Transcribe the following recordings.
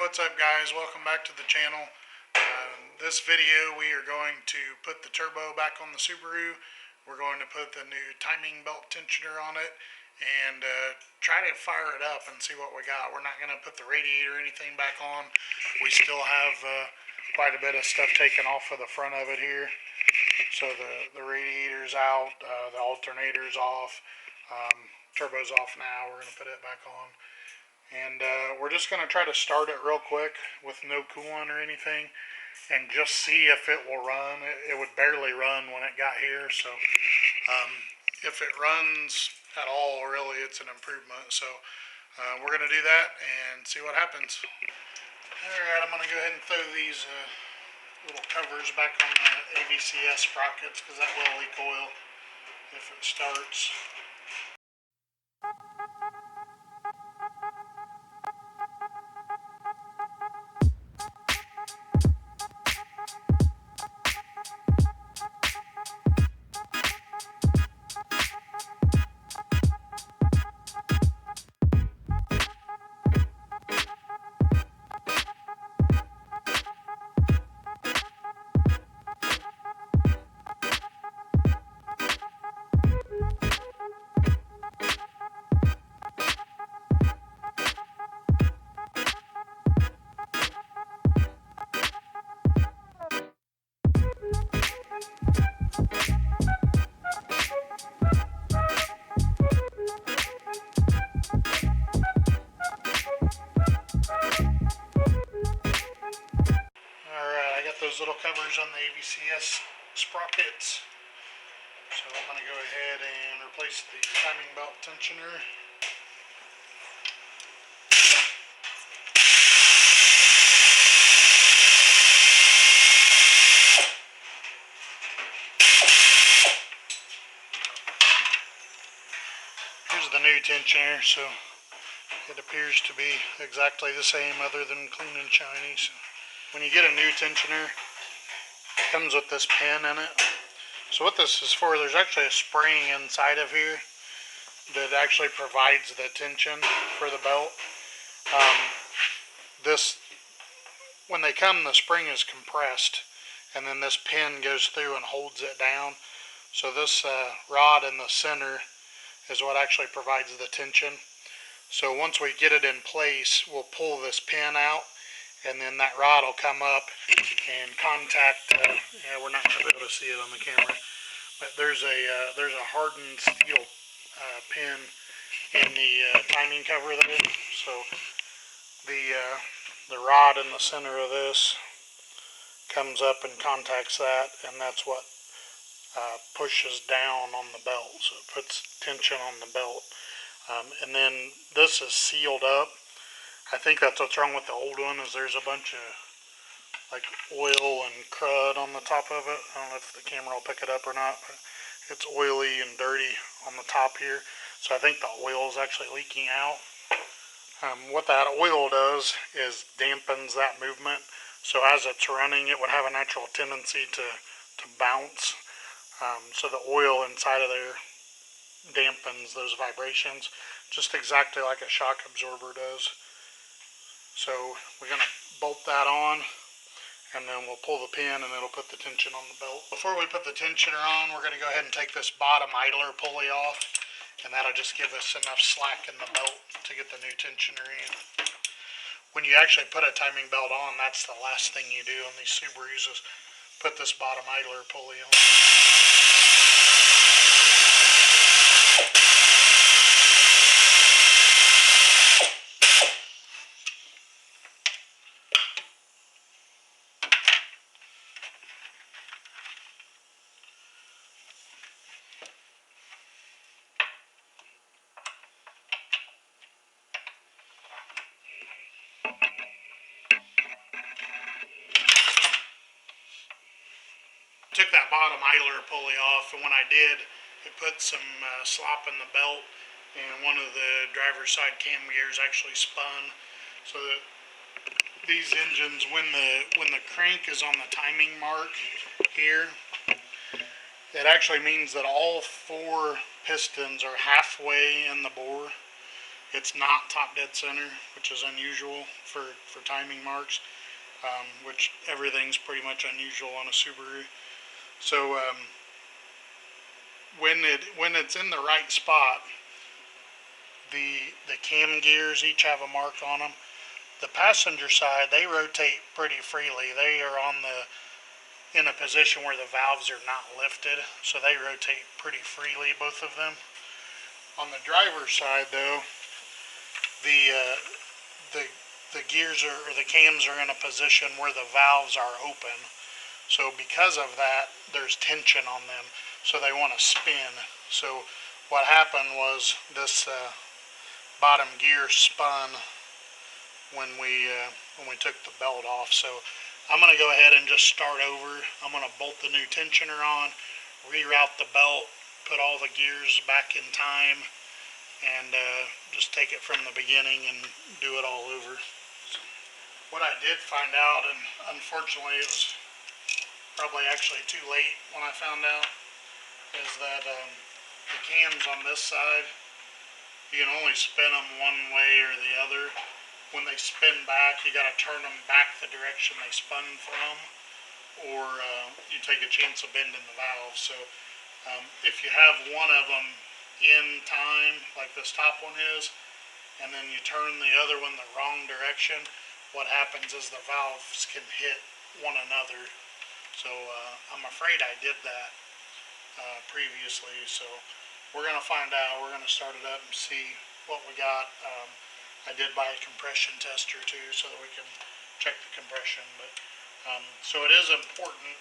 what's up guys? Welcome back to the channel. This video we are going to put the turbo back on the Subaru. We're going to put the new timing belt tensioner on it and try to fire it up and see what we got. We're not going to put the radiator or anything back on. We still have quite a bit of stuff taken off of the front of it here. So the radiator's out, the alternator's off, turbo's off now. We're going to put it back on. And we're just going to try to start it real quick with no coolant or anything and just see if it will run. It would barely run when it got here, so if it runs at all, really, it's an improvement. So we're going to do that and see what happens. Alright, I'm going to go ahead and throw these little covers back on the AVCS sprockets because that will leak oil if it starts. Those little covers on the AVCS sprockets. So I'm going to go ahead and replace the timing belt tensioner. Here's the new tensioner, so it appears to be exactly the same other than clean and shiny. So when you get a new tensioner, it comes with this pin in it. So what this is for, there's actually a spring inside of here that actually provides the tension for the belt. When they come, the spring is compressed, and then this pin goes through and holds it down. So this rod in the center is what actually provides the tension. So once we get it in place, we'll pull this pin out, and then that rod will come up and contact, we're not going to be able to see it on the camera, but there's a hardened steel pin in the timing cover there. So the rod in the center of this comes up and contacts that, and that's what pushes down on the belt. So it puts tension on the belt. And then this is sealed up. I think that's what's wrong with the old one, is there's a bunch of like oil and crud on the top of it. I don't know if the camera will pick it up or not, but it's oily and dirty on the top here. So I think the oil is actually leaking out. What that oil does is dampens that movement. So as it's running, it would have a natural tendency to bounce. So the oil inside of there dampens those vibrations, just exactly like a shock absorber does. So we're going to bolt that on, and then we'll pull the pin and it'll put the tension on the belt. Before we put the tensioner on, we're going to go ahead and take this bottom idler pulley off, and that'll just give us enough slack in the belt to get the new tensioner in. When you actually put a timing belt on, that's the last thing you do on these Subarus is put this bottom idler pulley on. Took that bottom idler pulley off, and when I did, it put some slop in the belt, and one of the driver's side cam gears actually spun. So that these engines, when the crank is on the timing mark here, it actually means that all four pistons are halfway in the bore. It's not top dead center, which is unusual for timing marks, which everything's pretty much unusual on a Subaru. So when it's in the right spot, the cam gears each have a mark on them. The passenger side, they rotate pretty freely. They are in a position where the valves are not lifted, so they rotate pretty freely, both of them. On the driver's side, though, the gears or the cams are in a position where the valves are open. So because of that, there's tension on them, so they want to spin. So what happened was this bottom gear spun when we took the belt off. So I'm going to go ahead and just start over. I'm going to bolt the new tensioner on, reroute the belt, put all the gears back in time, and just take it from the beginning and do it all over. So what I did find out, and unfortunately it was probably actually too late when I found out, is that the cams on this side, you can only spin them one way or the other. When they spin back, you got to turn them back the direction they spun from, or you take a chance of bending the valve. So if you have one of them in time, like this top one is, and then you turn the other one the wrong direction, what happens is the valves can hit one another. So I'm afraid I did that previously. So we're going to find out. We're going to start it up and see what we got. I did buy a compression tester too, so that we can check the compression. But so it is important.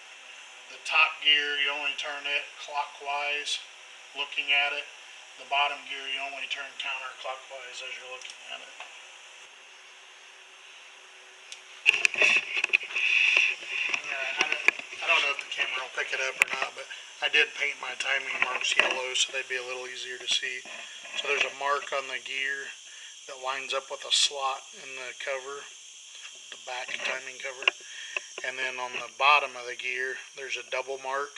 The top gear, you only turn it clockwise looking at it. The bottom gear, you only turn counterclockwise as you're looking at it. I don't know if the camera will pick it up or not, but I did paint my timing marks yellow so they'd be a little easier to see. So there's a mark on the gear that lines up with a slot in the cover, the back timing cover. And then on the bottom of the gear, there's a double mark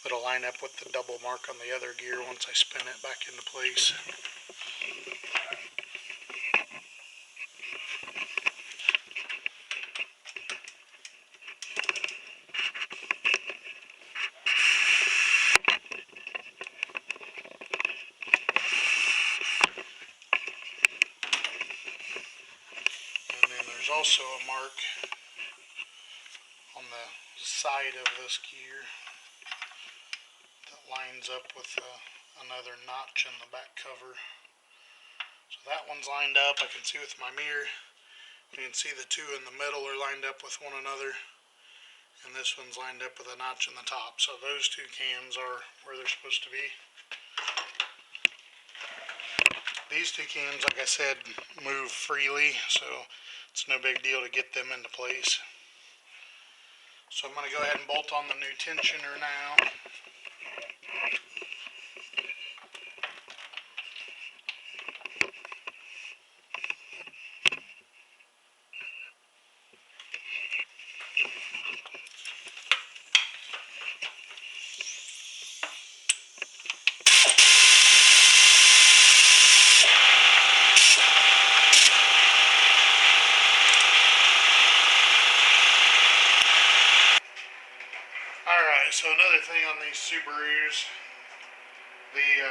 that'll line up with the double mark on the other gear once I spin it back into place. And then there's also a mark on the side of this gear that lines up with another notch in the back cover. So that one's lined up. I can see with my mirror. You can see the two in the middle are lined up with one another. And this one's lined up with a notch in the top. So those two cams are where they're supposed to be. These two cams, like I said, move freely, so it's no big deal to get them into place. So I'm going to go ahead and bolt on the new tensioner now. Alright, so another thing on these Subarus, the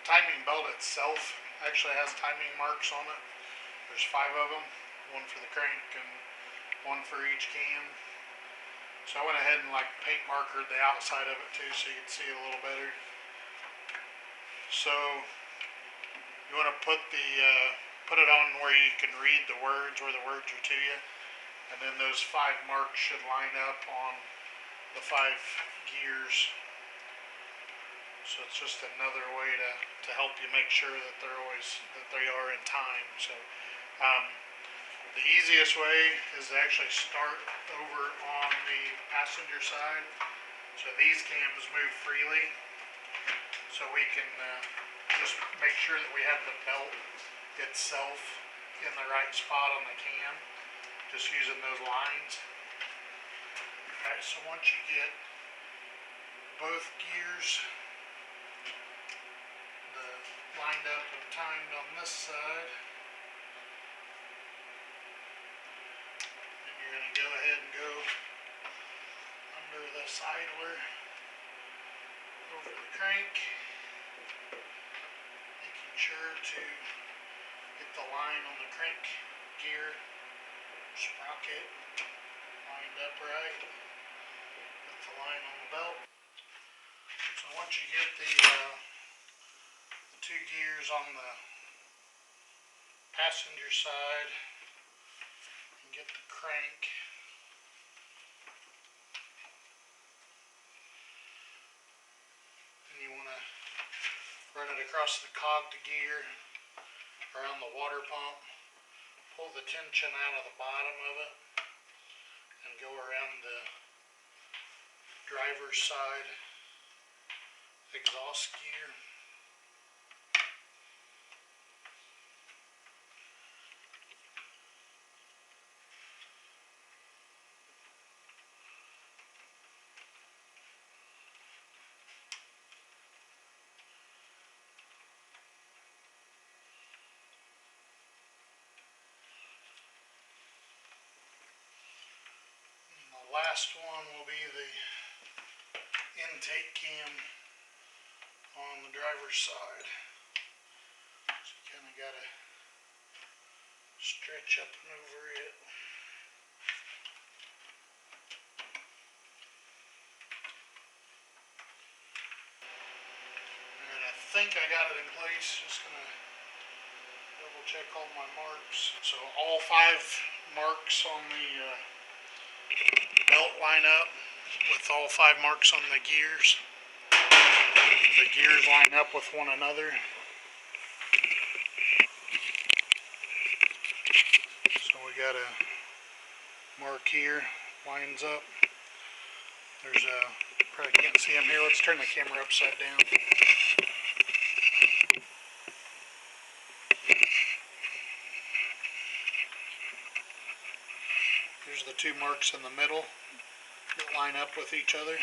timing belt itself actually has timing marks on it. There's 5 of them, one for the crank and one for each cam. So I went ahead and paint markered the outside of it too, so you can see it a little better. So you want to put it on where you can read the words, where the words are to you, and then those 5 marks should line up on the 5 gears. So it's just another way to help you make sure that they are in time. So the easiest way is to actually start over on the passenger side. So these cams move freely, so we can just make sure that we have the belt itself in the right spot on the cam, just using those lines. Alright, so once you get both gears, the lined up and timed on this side. Then you're going to go ahead and go under this idler, over the crank, making sure to get the line on the crank gear sprocket lined up right with the line on the belt. So once you get the two gears on the passenger side and get the crank and you want to run it across the cog to gear around the water pump, pull the tension out of the bottom of it and go around the driver's side exhaust gear. The last one will be the intake cam on the driver's side. So you kind of got to stretch up and over it. And I think I got it in place. Just going to double check all my marks. So all 5 marks on the belt line up with all 5 marks on the gears. The gears line up with one another. So we got a mark here, lines up. There's a, probably can't see them here. Let's turn the camera upside down. Here's the 2 marks in the middle that line up with each other.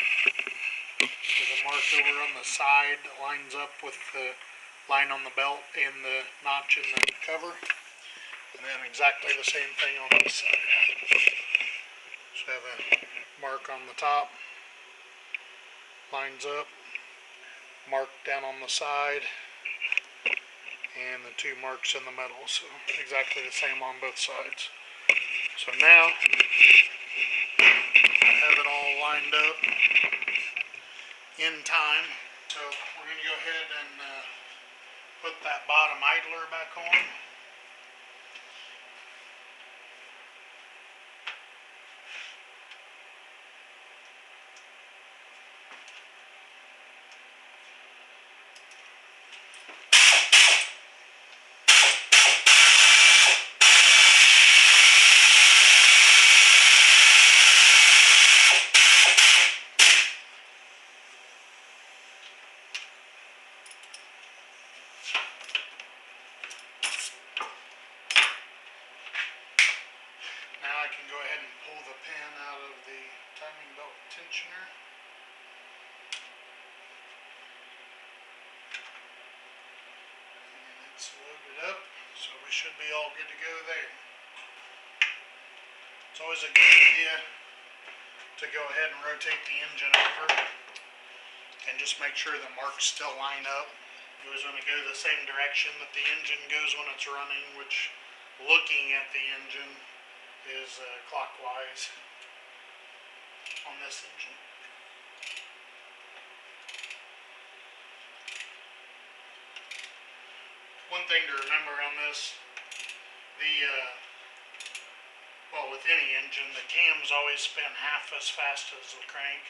There's a mark over on the side that lines up with the line on the belt and the notch in the cover. And then exactly the same thing on this side. So I have a mark on the top, lines up, mark down on the side, and the 2 marks in the middle. So exactly the same on both sides. So now I have it all lined up in time. So we're going to go ahead and put that bottom idler back on. Now I can go ahead and pull the pin out of the timing belt tensioner. And it's loaded up, so we should be all good to go there. It's always a good idea to go ahead and rotate the engine over and just make sure the marks still line up. It was going to go the same direction that the engine goes when it's running, which looking at the engine is clockwise on this engine. One thing to remember on this, well, with any engine, the cams always spin half as fast as the crank,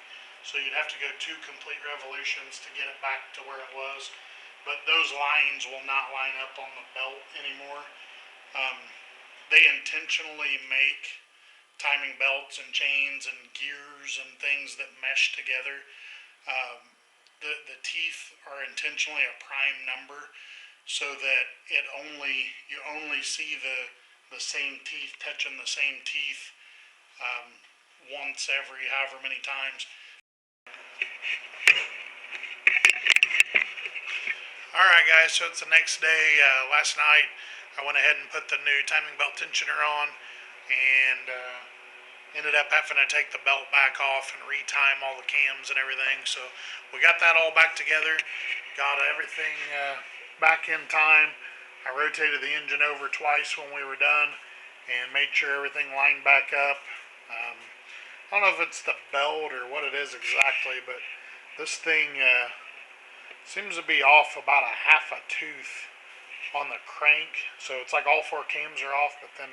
so you'd have to go 2 complete revolutions to get it back to where it was. But those lines will not line up on the belt anymore. They intentionally make timing belts and chains and gears and things that mesh together. The teeth are intentionally a prime number so that you only see the same teeth touching the same teeth once every however many times. Alright guys, so it's the next day. Last night I went ahead and put the new timing belt tensioner on and ended up having to take the belt back off and retime all the cams and everything. So we got that all back together, got everything back in time. I rotated the engine over twice when we were done and made sure everything lined back up. I don't know if it's the belt or what it is exactly, but this thing seems to be off about a half a tooth on the crank. So it's like all four cams are off, but then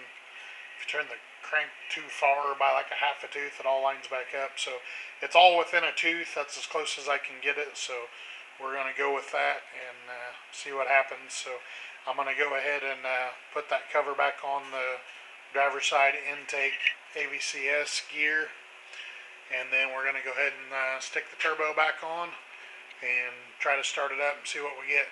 if you turn the crank too far by like a half a tooth, it all lines back up. So it's all within a tooth. That's as close as I can get it. So we're going to go with that and see what happens. So I'm going to go ahead and put that cover back on the driver's side intake AVCS gear. And then we're going to go ahead and stick the turbo back on and try to start it up and see what we get.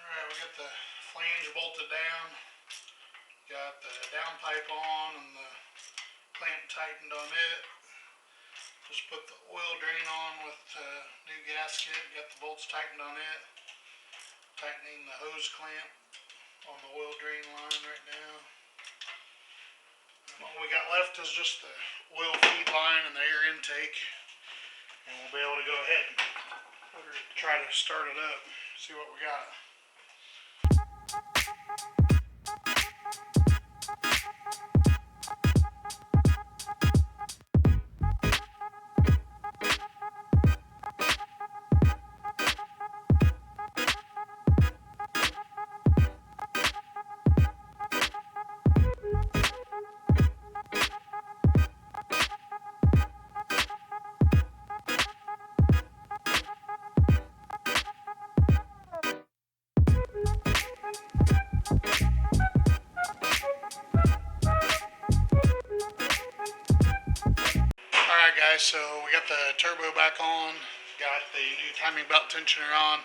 Alright, we got the flange bolted down, got the downpipe on and the clamp tightened on it. Just put the oil drain on with the new gasket, got the bolts tightened on it. Tightening the hose clamp on the oil drain line right now. And all we got left is just the oil feed line and the air intake. And we'll be able to go ahead and try to start it up, see what we got. Alright guys, so we got the turbo back on, got the new timing belt tensioner on,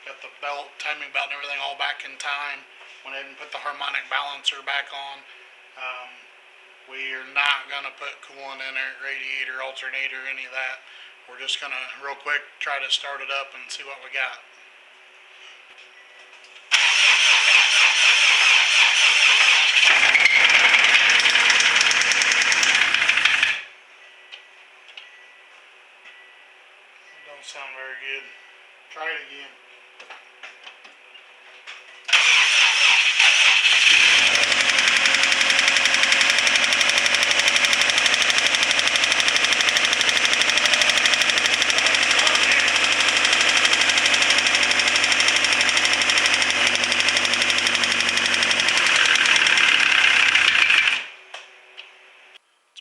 got the belt, timing belt and everything all back in time. Went ahead and put the harmonic balancer back on. We are not going to put coolant in it, radiator, alternator, any of that. We're just going to real quick try to start it up and see what we got. Don't sound very good. Try it again.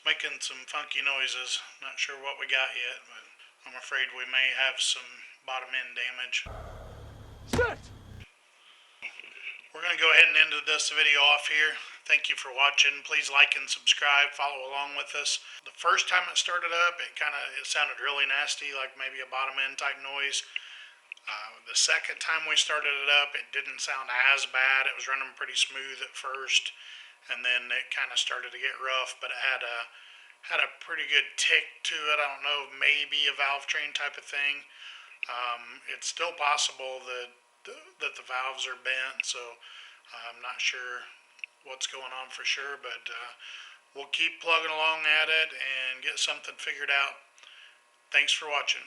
Making some funky noises. Not sure what we got yet, but I'm afraid we may have some bottom end damage. Shit! We're going to go ahead and end this video off here. Thank you for watching. Please like and subscribe. Follow along with us. The first time it started up, it sounded really nasty, like maybe a bottom end type noise. The second time we started it up, it didn't sound as bad. It was running pretty smooth at first, and then it kind of started to get rough, but it had a pretty good tick to it. I don't know, maybe a valve train type of thing. It's still possible that the valves are bent, so I'm not sure what's going on for sure, but we'll keep plugging along at it and get something figured out. Thanks for watching.